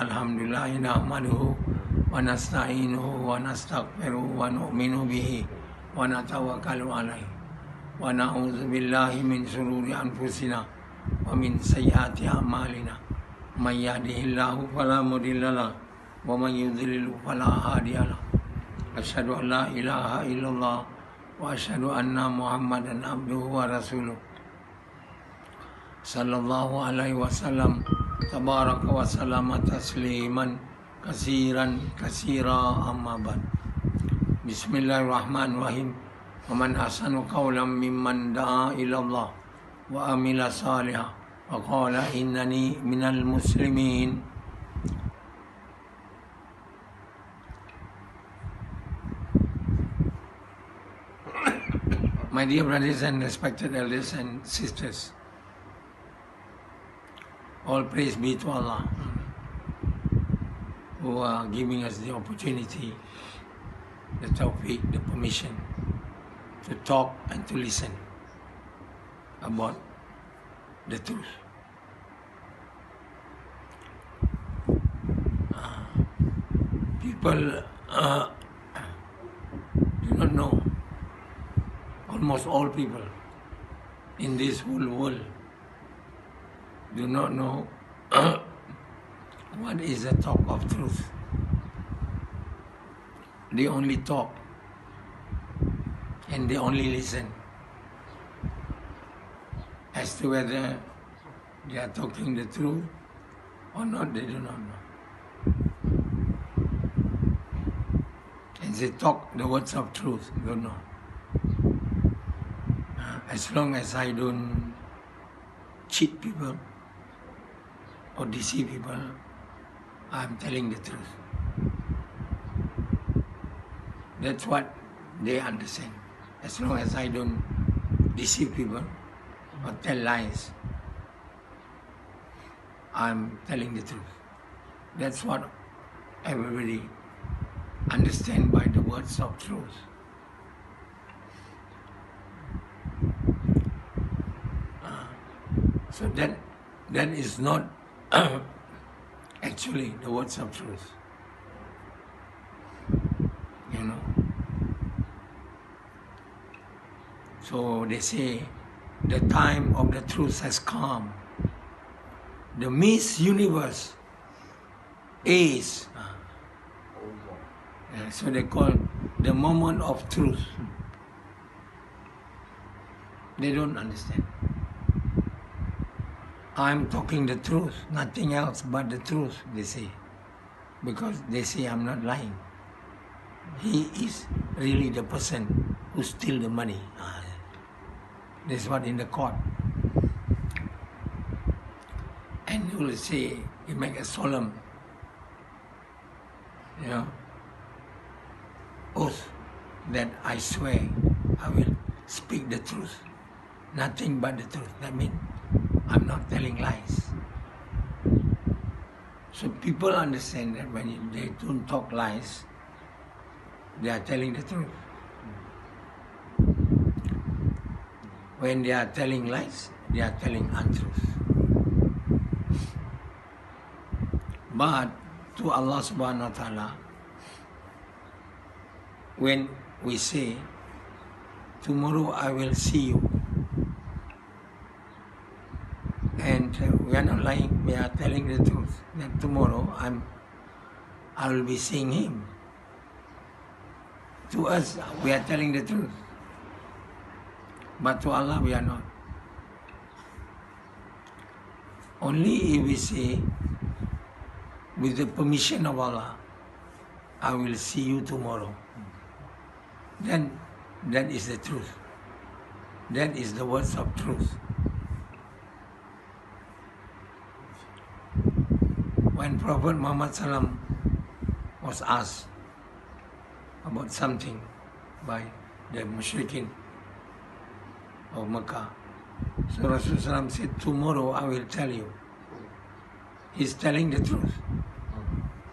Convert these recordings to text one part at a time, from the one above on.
Alhamdulillah nahmaduhu wa nasta'inuhu wa nastaghfiruhu wa nu'minu bihi wa natawakkalu alaihi wa na'udzu billahi min shururi anfusina wa min sayyiati a'malina. May yahdihillahu fala mudilla lahu wa man yudlil fala hadiya lahu. Asyhadu an la ilaha illallah wa asyhadu anna Muhammadan abduhu wa rasuluh. Sallallahu alaihi wasallam tabaraka wa sallama tasliman kasiran kasira amma ba'd. Bismillahirrahmanirrahim. Wa man ahsanu qawlan mimman da'a ila Allah wa amila salihah wa qala innani minal muslimin. My dear brothers and respected elders and sisters, all praise be to Allah who are giving us the opportunity, the tawfiq, the permission to talk and to listen about the truth. People do not know, almost all people in this whole world do not know what is the talk of truth. They only talk and they only listen as to whether they are talking the truth or not, they do not know. And they talk the words of truth, they don't know. As long as I don't cheat people or deceive people, I'm telling the truth. That's what they understand. As long as I don't deceive people or tell lies, I'm telling the truth. That's what everybody understands by the words of truth. So that is not actually the words of truth. You know. So they say the time of the truth has come. The Miss Universe is. So they call the moment of truth. They don't understand. I'm talking the truth, nothing else but the truth, they say. Because they say I'm not lying. He is really the person who steals the money. That's what in the court. And he will say, he make a solemn, oath that I swear I will speak the truth, nothing but the truth. That means I'm not telling lies. So people understand that when they don't talk lies, they are telling the truth. When they are telling lies, they are telling untruth. But to Allah subhanahu wa ta'ala, when we say, tomorrow I will see you, and we are not lying, we are telling the truth, that tomorrow I will be seeing him. To us, we are telling the truth. But to Allah, we are not. Only if we say, with the permission of Allah, I will see you tomorrow. Then that is the truth. That is the words of truth. When Prophet Muhammad Sallam was asked about something by the mushrikeen of Makkah, so Rasulullah said, tomorrow I will tell you. He's telling the truth.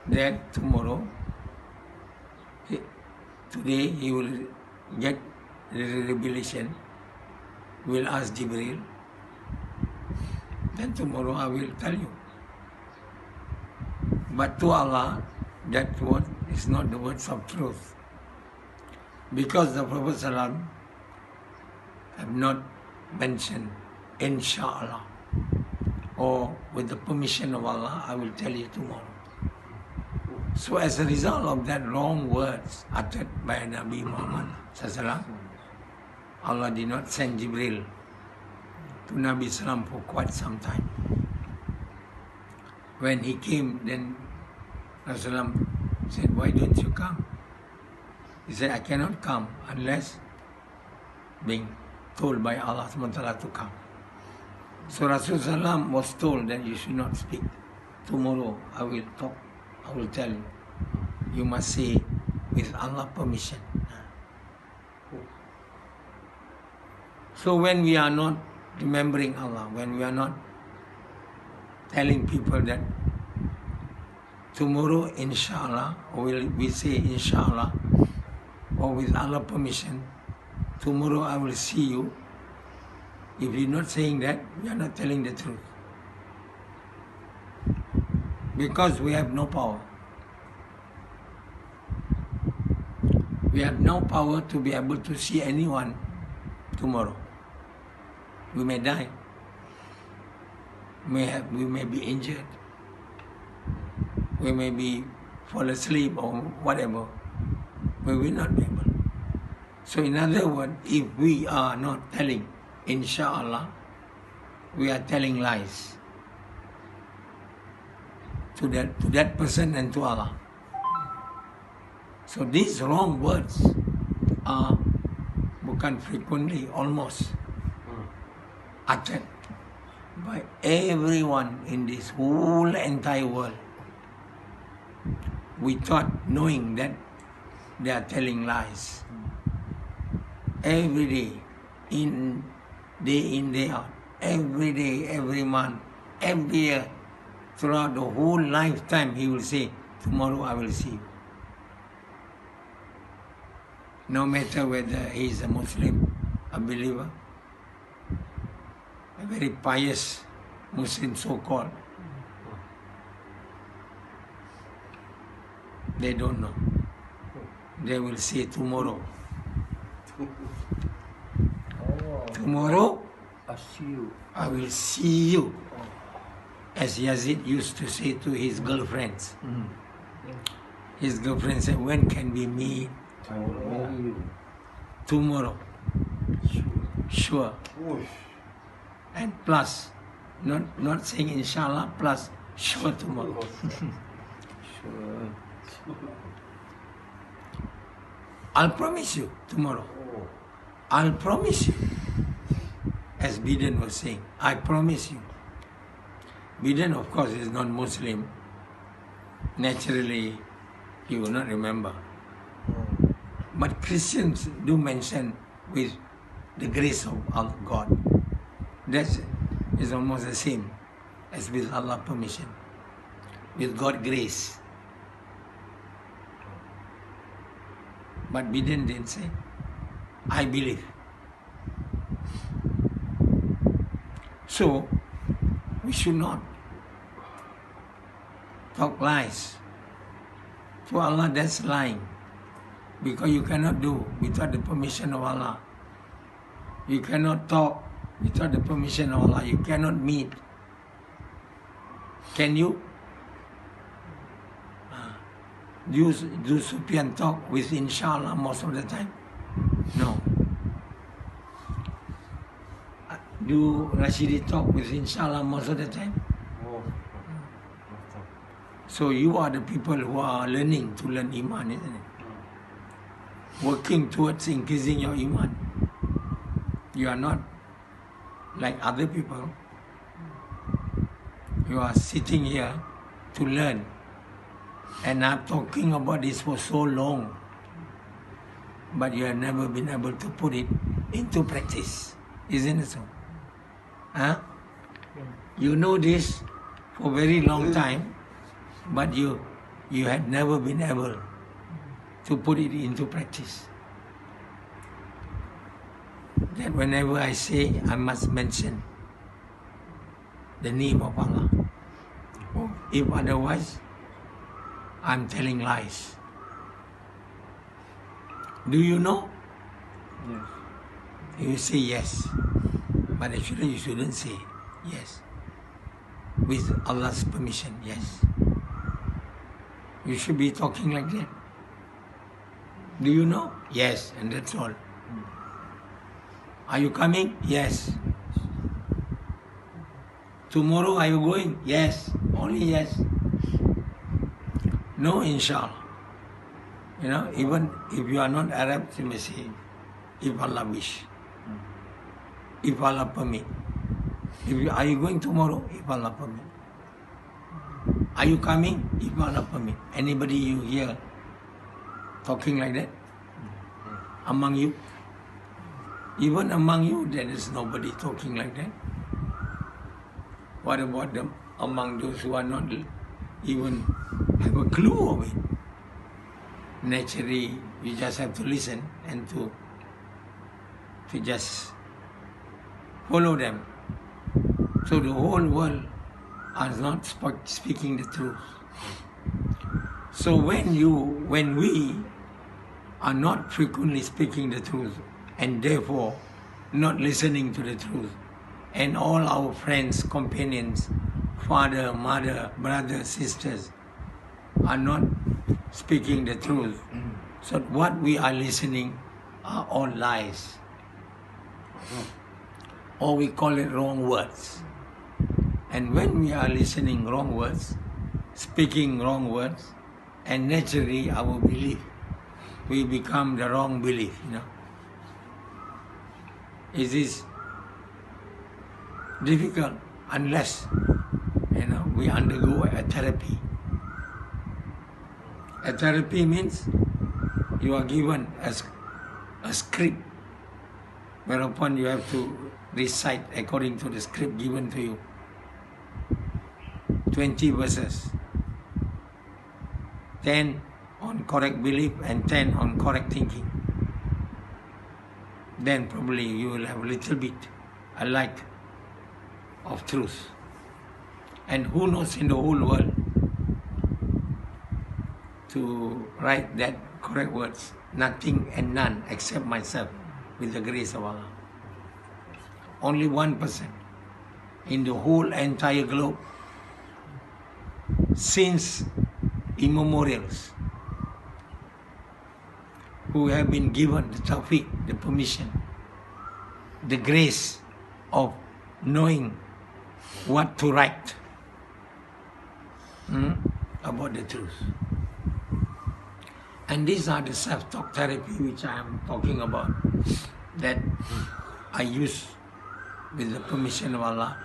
That tomorrow, today he will get the revelation, will ask Jibreel, then tomorrow I will tell you. But to Allah, that word is not the words of truth. Because the Prophet ﷺ have not mentioned Inshallah, or with the permission of Allah, I will tell you tomorrow. So as a result of that wrong words uttered by Nabi Muhammad ﷺ, Allah did not send Jibril to Nabi Sallam for quite some time. When he came, then Rasulullah said, why don't you come? He said, I cannot come unless being told by Allah SWT to come. So Rasulullah was told that you should not speak. Tomorrow I will talk, I will tell you. You must say with Allah's permission. So when we are not remembering Allah, when we are not telling people that tomorrow inshallah, or we say inshallah, or with Allah's permission, tomorrow I will see you. If you're not saying that, we are not telling the truth. Because we have no power. We have no power to be able to see anyone tomorrow. We may die. We may be injured. We may be fall asleep or whatever. We will not be able. So in other words, if we are not telling Inshallah, we are telling lies to that person and to Allah. So these wrong words are bukan frequently, almost uttered by everyone in this whole entire world. We thought knowing that they are telling lies. Every day, day in, day out, every day, every month, every year, throughout the whole lifetime, he will say, tomorrow I will see you. No matter whether he is a Muslim, a believer, a very pious Muslim so-called, they don't know. They will say tomorrow. Tomorrow, I will see you. As Yazid used to say to his girlfriends. His girlfriend said, when can we meet? Tomorrow. Sure. And plus, not saying inshallah, plus sure tomorrow. I'll promise you tomorrow. I'll promise you. As Biden was saying, I promise you. Biden, of course, is not Muslim. Naturally, he will not remember. But Christians do mention with the grace of God. That is almost the same as with Allah's permission. With God's grace. But Biden didn't say, I believe. So, we should not talk lies. To Allah, that's lying. Because you cannot do without the permission of Allah. You cannot talk without the permission of Allah. You cannot meet. Can you? Do Sufyan talk with inshallah most of the time? No. Do Rashidi talk with inshallah most of the time? So you are the people who are learning to learn Iman, isn't it? Working towards increasing your Iman. You are not like other people. You are sitting here to learn. And I'm talking about this for so long. But you have never been able to put it into practice. Isn't it so? Huh? You know this for a very long time, but you had never been able to put it into practice. That whenever I say, I must mention the name of Allah. If otherwise, I'm telling lies. Do you know? Yes. You say yes. But actually you shouldn't say yes. With Allah's permission, yes. You should be talking like that. Do you know? Yes, and that's all. Are you coming? Yes. Tomorrow are you going? Yes. Only yes. No, inshallah. You know, even if you are not Arab, you may say, if Allah wish. If Allah permit. Are you going tomorrow? If Allah permit. Are you coming? If Allah permit. Anybody you hear talking like that? Among you? Even among you, there is nobody talking like that. What about them among those who are not even have a clue of it? Naturally, you just have to listen and to just follow them. So the whole world are not speaking the truth. So when we are not frequently speaking the truth and therefore not listening to the truth, and all our friends, companions, father, mother, brothers, sisters are not speaking the truth, so what we are listening are all lies. Or we call it wrong words. And when we are listening wrong words, speaking wrong words, and naturally our belief, we become the wrong belief, you know. It is difficult unless, you know, we undergo a therapy. A therapy means you are given a script whereupon you have to recite according to the script given to you. 20 verses. 10 on correct belief and 10 on correct thinking. Then probably you will have a little bit, a light of truth. And who knows in the whole world to write that correct words? Nothing and none except myself, with the grace of Allah. Only one person in the whole entire globe since immemorials who have been given the tawfiq, the permission, the grace of knowing what to write about the truth. And these are the self-talk therapy which I am talking about, that I use with the permission of Allah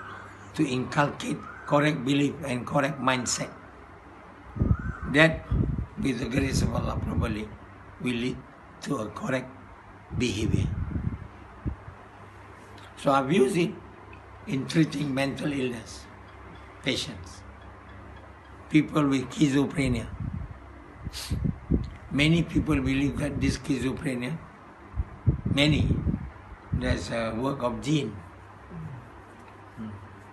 to inculcate correct belief and correct mindset. That, with the grace of Allah, probably will lead to a correct behavior. So I've used it in treating mental illness patients, people with schizophrenia. Many people believe that this schizophrenia, there's a work of jinn.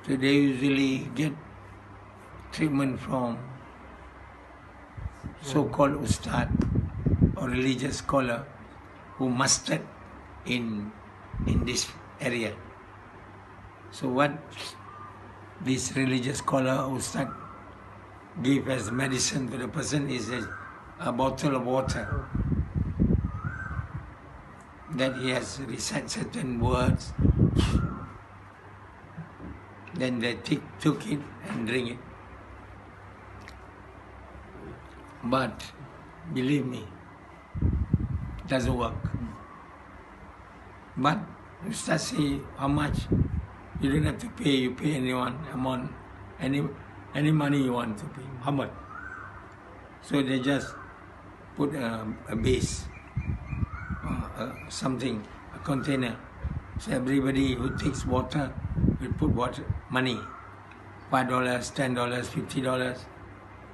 So they usually get treatment from so-called ustad or religious scholar who mastered in this area. So what this religious scholar or ustad give as medicine to the person is a bottle of water that he has recite certain words, then they took it and drink it. But believe me, it doesn't work. But you start say how much, you don't have to pay, you pay anyone amount, any money you want to pay, how much. So they just put a base, something, a container. So everybody who takes water will put water, money, $5, $10, $50.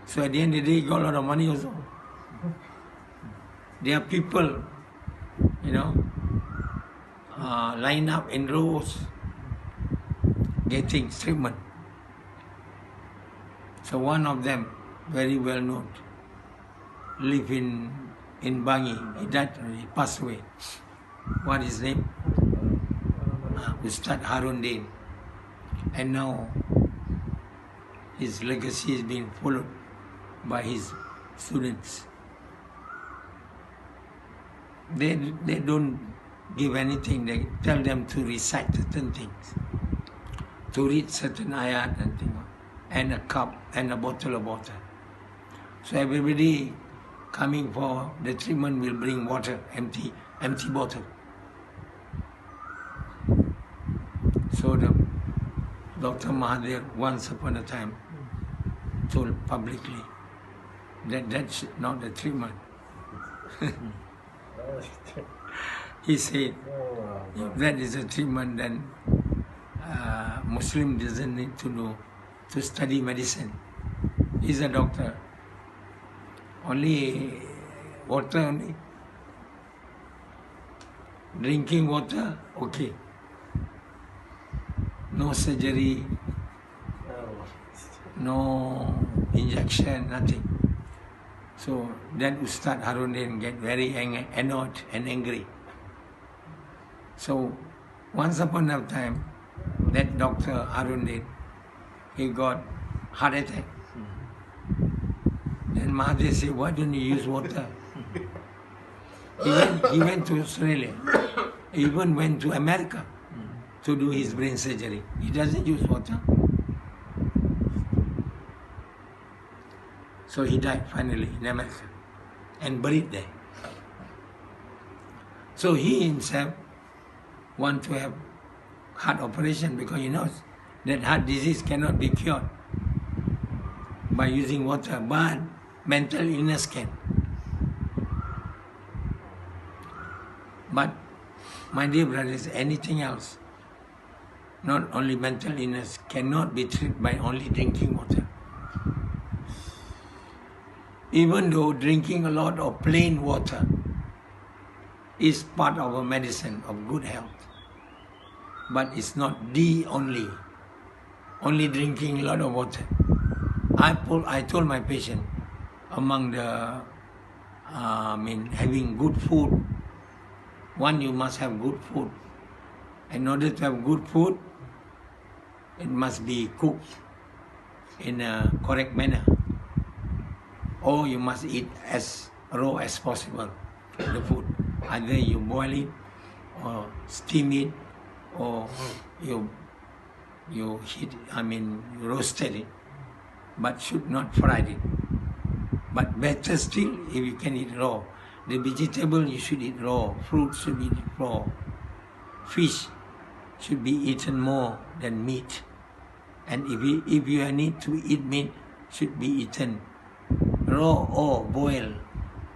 So at the end of the day, you got a lot of money also. There are people, you know, line up in rows, getting treatment. So one of them, very well known, live in Bangi. He died, he passed away. What is his name? Ustad Haruddin. And now his legacy is being followed by his students. They don't give anything. They tell them to recite certain things, to read certain ayat and things, and a cup and a bottle of water. So everybody coming for the treatment will bring water, empty bottle. So the Dr. Mahathir once upon a time told publicly that that's not the treatment. He said, if that is a treatment, then Muslim doesn't need to study medicine. He's a doctor. Only water only. Drinking water, okay. No surgery, no injection, nothing. So then Ustad Haruddin get very annoyed and angry. So once upon a time, that Dr. Haruddin, he got heart attack. Then Mahathir said, why don't you use water? He went to Australia. He even went to America to do his brain surgery. He doesn't use water. So he died finally in America and buried there. So he himself want to have heart operation because he knows that heart disease cannot be cured by using water, but mental illness can. But my dear brothers, anything else, not only mental illness, cannot be treated by only drinking water. Even though drinking a lot of plain water is part of a medicine of good health, but it's not the only drinking a lot of water. I told my patient, among the, having good food, one, you must have good food. In order to have good food, it must be cooked in a correct manner. Or you must eat as raw as possible, the food. Either you boil it, or steam it, or you heat, you roasted it, but should not fry it. But better still if you can eat raw. The vegetable you should eat raw, fruit should be eaten raw, fish should be eaten more than meat. And if you need to eat meat, should be eaten raw or boiled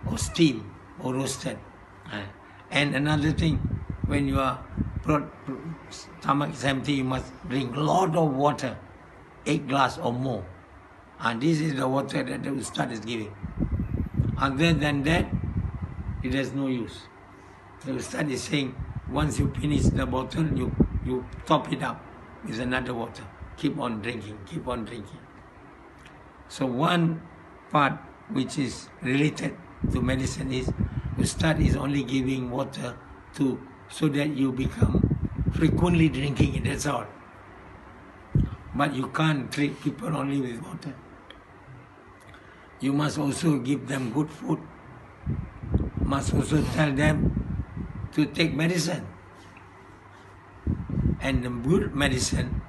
or steamed or roasted. And another thing, when your stomach is empty, you must drink a lot of water, 8 glasses or more. And this is the water that the Ustad is giving. Other than that, it has no use. The Ustad is saying, once you finish the bottle, you top it up with another water. Keep on drinking, keep on drinking. So one part which is related to medicine is, Ustad is only giving water so that you become frequently drinking it, that's all. But you can't treat people only with water. You must also give them good food. Must also tell them to take medicine. And the good medicine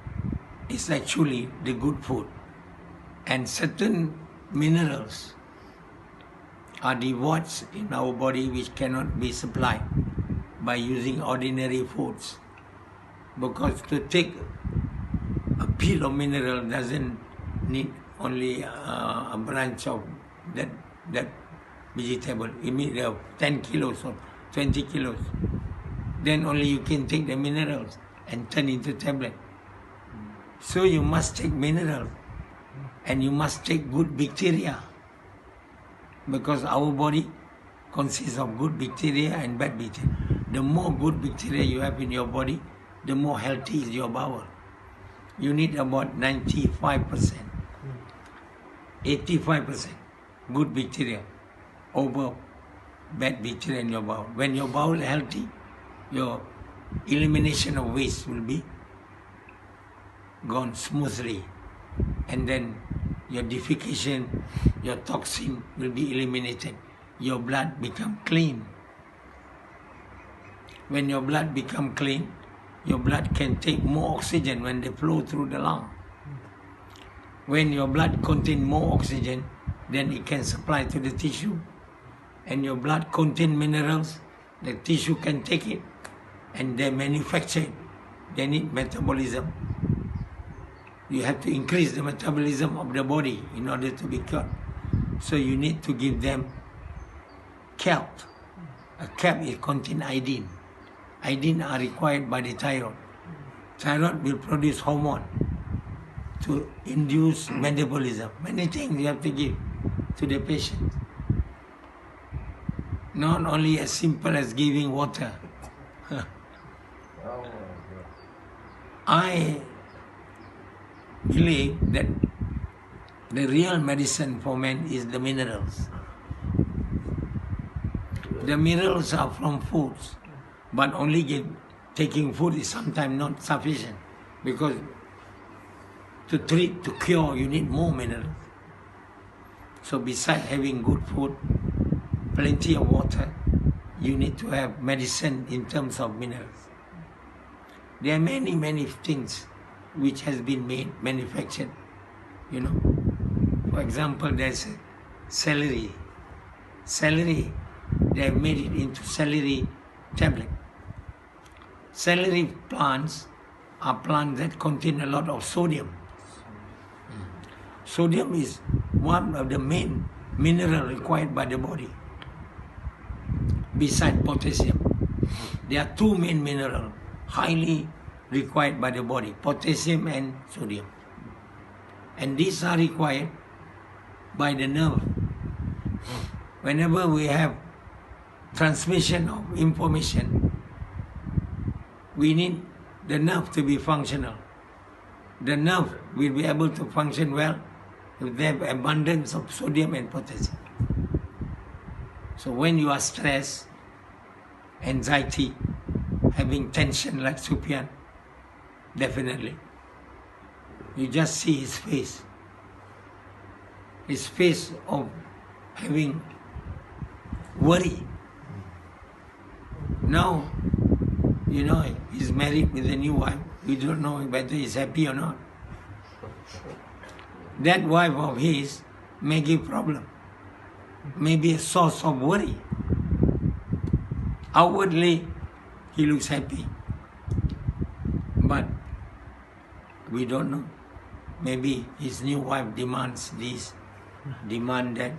is actually the good food. And certain minerals are devoids in our body which cannot be supplied by using ordinary foods. Because to take a pill of mineral doesn't need only a branch of that vegetable. You need 10 kilos or 20 kilos. Then only you can take the minerals and turn into tablet. So you must take minerals and you must take good bacteria. Because our body consists of good bacteria and bad bacteria. The more good bacteria you have in your body, the more healthy is your bowel. You need about 95%, 85% good bacteria. over bad bacteria in your bowel. When your bowel is healthy, your elimination of waste will be gone smoothly, and then your defecation, your toxin will be eliminated. Your blood become clean. When your blood become clean, your blood can take more oxygen when they flow through the lung. When your blood contain more oxygen, then it can supply to the tissue. And your blood contain minerals, the tissue can take it, and they manufacture it. They need metabolism. You have to increase the metabolism of the body in order to be cured. So you need to give them kelp. A kelp is contain iodine. Iodine are required by the thyroid. Thyroid will produce hormone to induce metabolism. Many things you have to give to the patient. Not only as simple as giving water. I believe that the real medicine for man is the minerals. The minerals are from foods, but only taking food is sometimes not sufficient, because to treat, to cure, you need more minerals. So besides having good food, plenty of water, you need to have medicine in terms of minerals. There are many, many things which has been manufactured, you know. For example, there's celery. Celery, they have made it into celery tablet. Celery plants are plants that contain a lot of sodium. Sodium is one of the main minerals required by the body, besides potassium. There are two main minerals highly required by the body, potassium and sodium. And these are required by the nerve. Whenever we have transmission of information, we need the nerve to be functional. The nerve will be able to function well if they have abundance of sodium and potassium. So when you are stressed, anxiety, having tension like Sufyan, definitely, you just see his face. His face of having worry. Now, you know, he's married with a new wife. We don't know whether he's happy or not. That wife of his may give problem, may be a source of worry. Outwardly, he looks happy, but we don't know. Maybe his new wife demands this, demand that,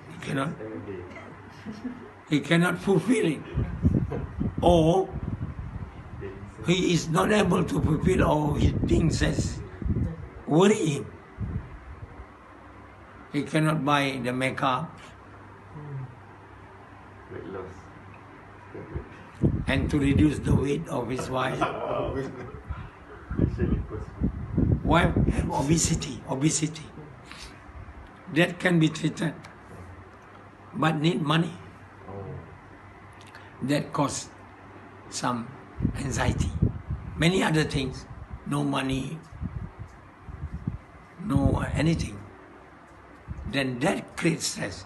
he cannot fulfill it. Or he is not able to fulfill all his things as worry him. He cannot buy the makeup and to reduce the weight of his wife. Wife have obesity. That can be treated, but need money. That cause some anxiety. Many other things, no money, no anything. Then that creates stress.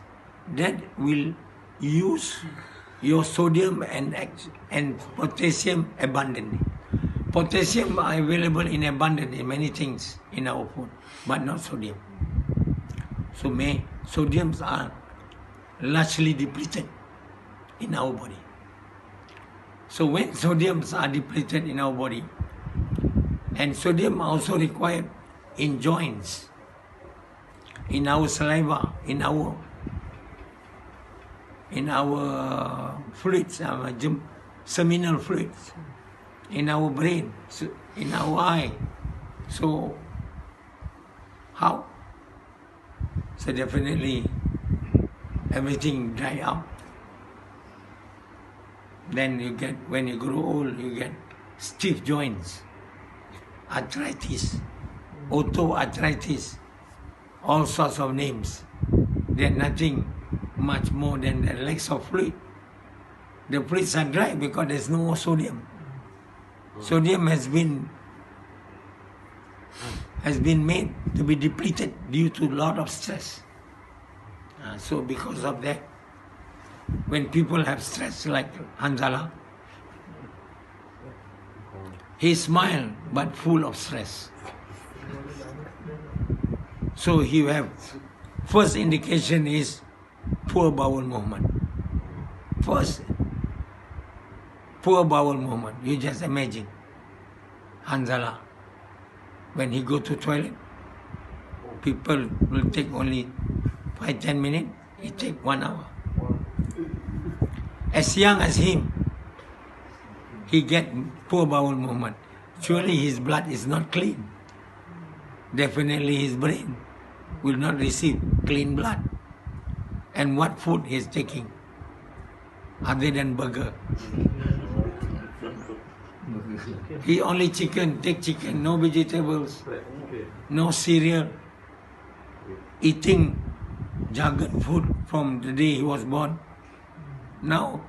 That will use your sodium and potassium abundantly. Potassium are available in abundance in many things in our food, but not sodium. So sodiums are largely depleted in our body. So when sodiums are depleted in our body, and sodium are also required in joints, in our saliva, in our fluids, our seminal fluids, in our brain, in our eye. So how? So definitely everything dry up. Then you get, when you grow old, you get stiff joints, arthritis, osteoarthritis, all sorts of names. There's nothing much more than the legs of fluid. The fluids are dry because there's no more sodium. Sodium has been made to be depleted due to a lot of stress. So because of that, when people have stress like Hanzala, he smiled but full of stress. So he have first indication is poor bowel movement. First, poor bowel movement. You just imagine Hanzala, when he go to toilet, people will take only 5-10 minutes, he take 1 hour. As young as him, he get poor bowel movement. Surely his blood is not clean. Definitely his brain will not receive clean blood. And what food he is taking other than burger? He only take chicken, no vegetables, no cereal, eating jargon food from the day he was born. Now,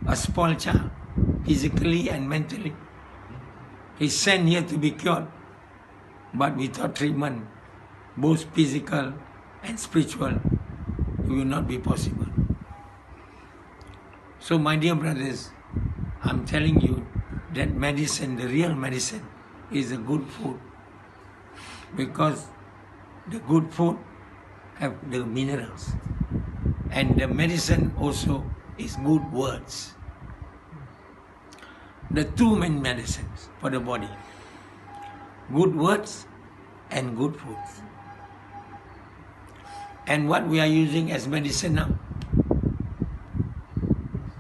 a spoiled child, physically and mentally. He's sent here to be cured, but without treatment, both physical and spiritual, it will not be possible. So, my dear brothers, I'm telling you that medicine, the real medicine, is a good food, because the good food have the minerals, and the medicine also is good words. The two main medicines for the body: good words and good foods. And what we are using as medicine now?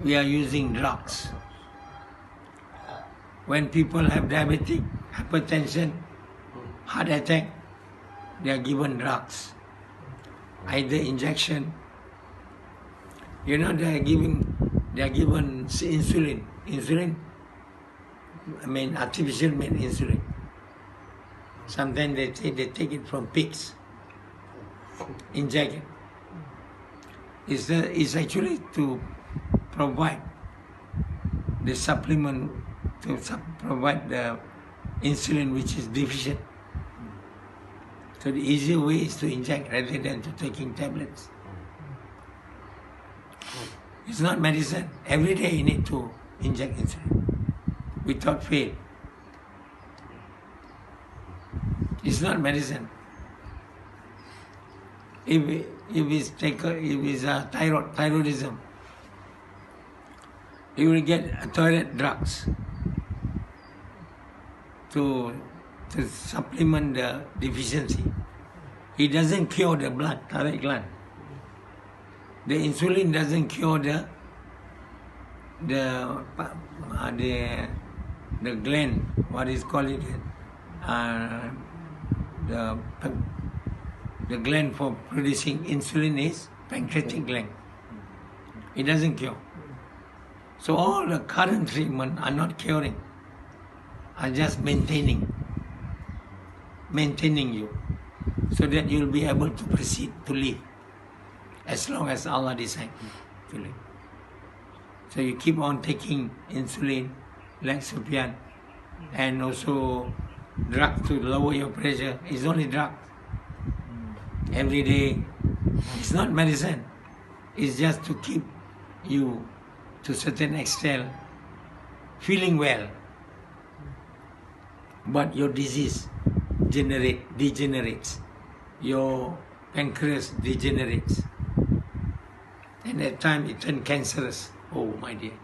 We are using drugs. When people have diabetes, hypertension, heart attack, they are given drugs, either injection. You know, they are given insulin. Artificial made insulin. Sometimes they take it from pigs, inject it. It's actually to provide the supplement, to provide the insulin which is deficient. So the easier way is to inject rather than to taking tablets. It's not medicine. Every day you need to inject insulin without fail. It's not medicine. If it's thyroidism, you will get thyroid drugs to supplement the deficiency. It doesn't cure the thyroid gland. The insulin doesn't cure the gland. What is called it? The gland for producing insulin is pancreatic gland. It doesn't cure. So all the current treatment are not curing, are just maintaining you, so that you will be able to proceed to live as long as Allah decides to live. So you keep on taking insulin, like Sufyan, and also drug to lower your pressure. It's only drug. Every day, it's not medicine. It's just to keep you to a certain extent feeling well. But your disease degenerates. Your pancreas degenerates. And at times it turns cancerous. Oh my dear.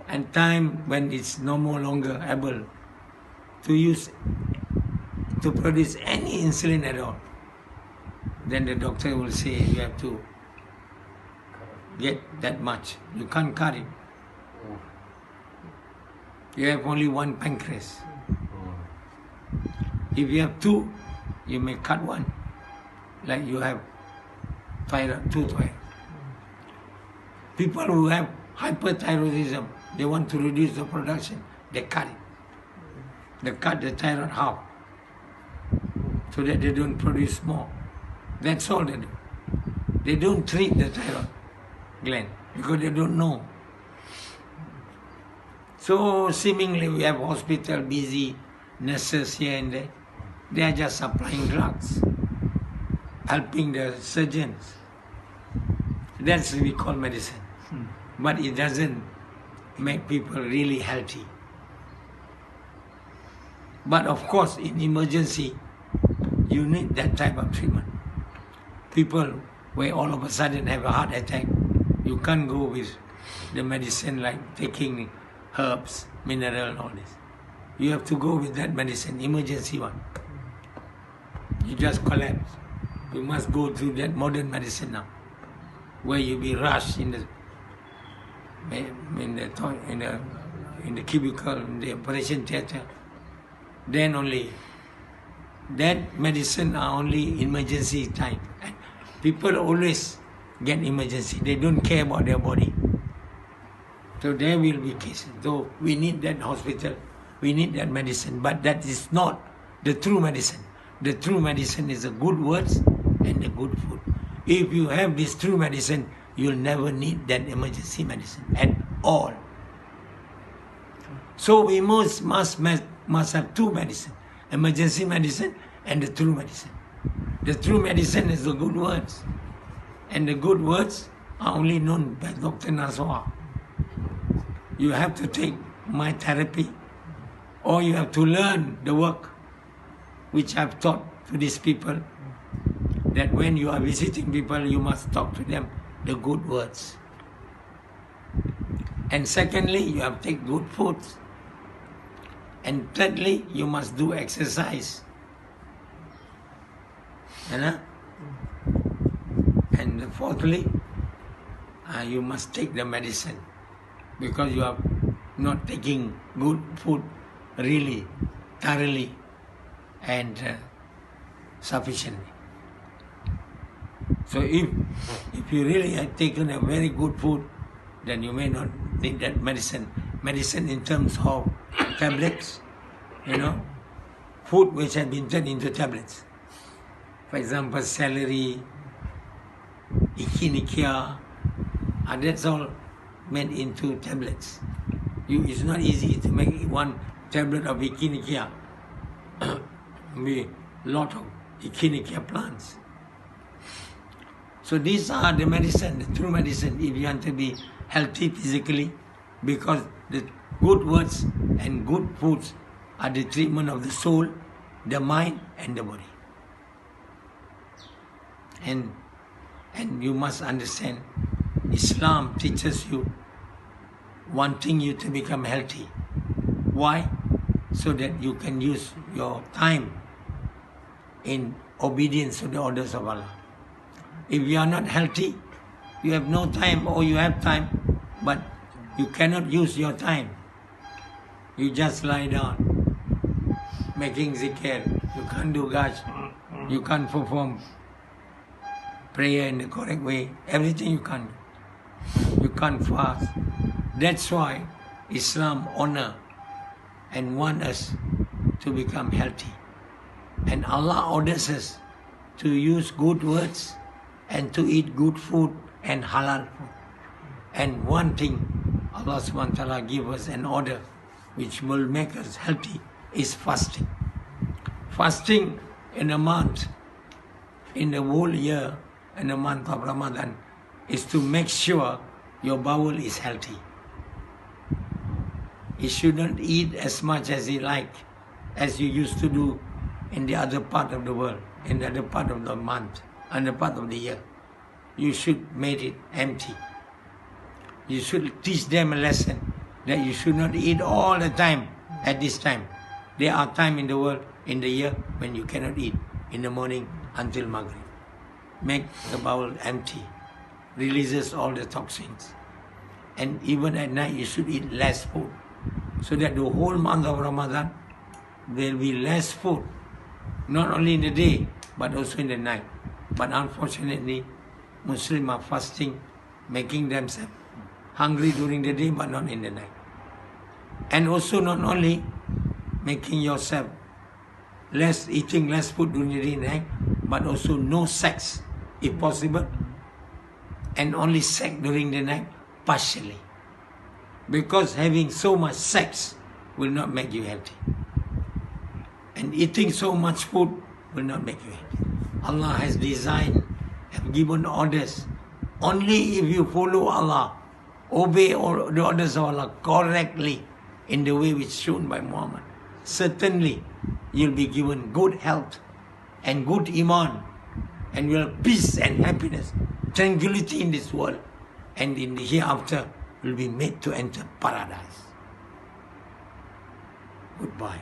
And time when it's no more longer able to produce any insulin at all, then the doctor will say you have to get that much. You can't cut it. You have only one pancreas. If you have two, you may cut one. Like you have two thyroid. People who have hyperthyroidism, they want to reduce the production, they cut it. They cut the thyroid half so that they don't produce more. That's all they do. They don't treat the thyroid gland because they don't know. So seemingly we have hospital busy, nurses here and there. They are just supplying drugs, helping the surgeons. That's what we call medicine. But it doesn't make people really healthy. But of course, in emergency, you need that type of treatment. People where all of a sudden have a heart attack, you can't go with the medicine like taking herbs, mineral and all this. You have to go with that medicine, emergency one. You just collapse. You must go through that modern medicine now, where you be rushed in the cubicle, in the operation theatre. Then only that medicine are only emergency time. And people always get emergency. They don't care about their body. So there will be cases. Though we need that hospital, we need that medicine, but that is not the true medicine. The true medicine is the good words and the good food. If you have this true medicine, you'll never need that emergency medicine at all. So we must have two medicine, emergency medicine and the true medicine. The true medicine is the good words. And the good words are only known by Dr. Nasoha. You have to take my therapy, or you have to learn the work which I've taught to these people, that when you are visiting people, you must talk to them the good words. And secondly, you have to take good food. And thirdly, you must do exercise. And fourthly, you must take the medicine, because you are not taking good food really, thoroughly and sufficiently. So if you really have taken a very good food, then you may not need that medicine. Medicine in terms of tablets, food which has been turned into tablets. For example, celery, echinacea, that's all made into tablets. It's not easy to make one tablet of echinacea. Be lot of echinacea plants. So these are the medicine, the true medicine, if you want to be healthy physically, because the good words and good foods are the treatment of the soul, the mind and the body. And you must understand, Islam teaches you, wanting you to become healthy. Why? So that you can use your time in obedience to the orders of Allah. If you are not healthy, you have no time, or you have time, but you cannot use your time. You just lie down, making zikr. You can't do gaj. You can't perform prayer in the correct way. Everything you can't do. You can't fast. That's why Islam honor and want us to become healthy. And Allah orders us to use good words and to eat good food and halal food. And one thing Allah subhanahu wa ta'ala give us an order which will make us healthy is fasting. Fasting in a month, in the whole year, in the month of Ramadan, is to make sure your bowel is healthy. You shouldn't eat as much as you like, as you used to do in the other part of the world, in the other part of the month, and the part of the year. You should make it empty. You should teach them a lesson that you should not eat all the time at this time. There are times in the world, in the year, when you cannot eat, in the morning until Maghrib. Make the bowel empty, releases all the toxins. And even at night, you should eat less food, so that the whole month of Ramadan, there will be less food, not only in the day, but also in the night. But unfortunately, Muslims are fasting, making themselves hungry during the day, but not in the night. And also not only making yourself eating less food during the day and night, but also no sex, if possible, and only sex during the night? Partially. Because having so much sex will not make you healthy. And eating so much food will not make you healthy. Allah has designed, have given orders. Only if you follow Allah, obey the orders of Allah correctly in the way which shown by Muhammad, certainly you'll be given good health and good iman, and you'll have peace and happiness, tranquility in this world, and in the hereafter will be made to enter paradise. Goodbye.